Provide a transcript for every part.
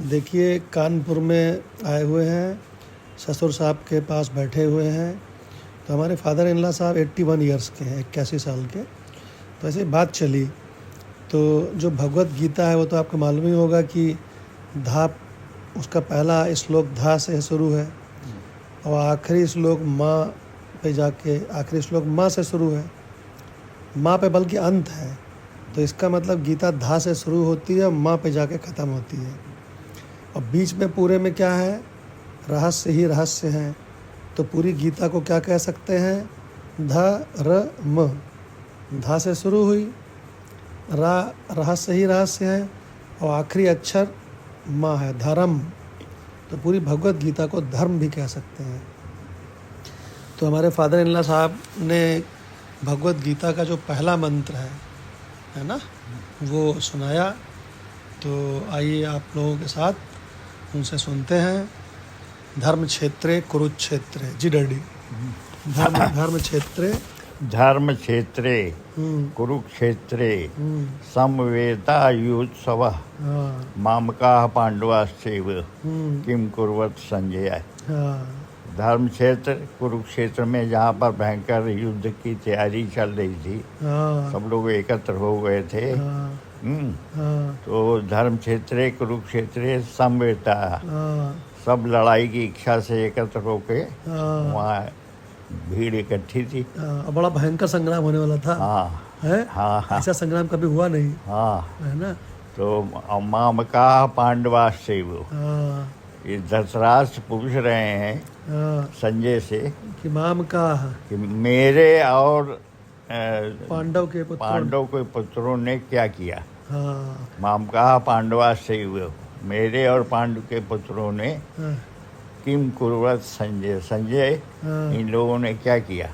देखिए, कानपुर में आए हुए हैं, ससुर साहब के पास बैठे हुए हैं। तो हमारे फादर इन लॉ साहब 81 ईयर्स के हैं, 81 साल के। तो ऐसे बात चली, तो जो भगवत गीता है वो तो आपको मालूम ही होगा कि धा, उसका पहला श्लोक धा से शुरू है और आखिरी श्लोक माँ पे जाके, आखिरी श्लोक माँ से शुरू है, माँ पे बल्कि अंत है। तो इसका मतलब गीता धा से शुरू होती है, माँ पे जाके ख़त्म होती है। और बीच में पूरे में क्या है? रहस्य ही रहस्य हैं। तो पूरी गीता को क्या कह सकते हैं? धर्म, धा से शुरू हुई, रहस्य ही रहस्य है और आखिरी अक्षर माँ है, धर्म। तो पूरी भगवत गीता को धर्म भी कह सकते हैं। तो हमारे फादर इन लॉ साहब ने भगवत गीता का जो पहला मंत्र है ना, वो सुनाया। तो आइए आप लोगों के साथ उनसे सुनते हैं। धर्म क्षेत्रे कुरुक्षेत्रे, जी डैडी। धर्म क्षेत्रे धर्मक्षेत्रे कुरुक्षेत्रे समवेतायुत्सवः मामकाः पांडवाश्चैव किम कुर्वत संजय। धर्म क्षेत्र कुरुक्षेत्र में जहाँ पर भयंकर युद्ध की तैयारी चल रही थी, सब लोग एकत्र हो गए थे। तो धर्म क्षेत्रे कुरुक्षेत्रे समवेता, सब लड़ाई की इच्छा से एकत्र होके वहाँ भीड़ इकट्ठी थी। बड़ा भयंकर संग्राम होने वाला था। हाँ, ऐसा संग्राम कभी हुआ नहीं, है ना। तो मामका पांडवाश्चैव, ये धृतराष्ट्र पूछ रहे हैं संजय से कि माम का, कि मेरे और पांडव के पुत्रों ने क्या किया। मामका पांडवाश्चैव, मेरे और पांडु के पुत्रों ने किम कुर्वत संजय, संजय इन लोगों ने क्या किया।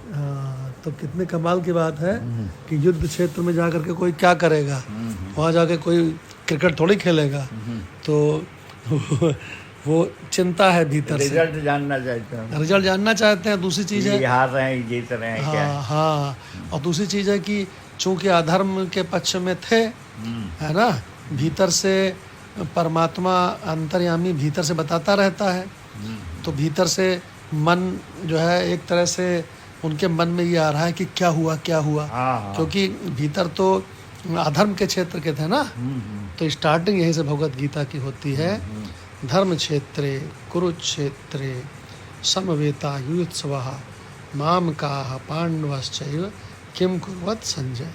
तो कितने कमाल की बात है कि युद्ध क्षेत्र में जाकर के कोई क्या करेगा, वहाँ जाके कोई क्रिकेट थोड़ी खेलेगा। तो वो चिंता है भीतर से, रिजल्ट जानना चाहते हैं। दूसरी चीज़ है हार रहे हैं जीत रहे हैं क्या। हाँ, और दूसरी चीज़ है कि चूंकि अधर्म के पक्ष में थे, है ना, भीतर से परमात्मा अंतर्यामी भीतर से बताता रहता है। तो भीतर से मन जो है, एक तरह से उनके मन में ये आ रहा है कि क्या हुआ। क्योंकि भीतर तो अधर्म के क्षेत्र के थे ना। तो स्टार्टिंग यहीं से भगवत गीता की होती है। धर्म क्षेत्रे कुरुक्षेत्रे समवेतायुत्सवः मामकाः पांडवाश्चैव किम कुर्वत संजय।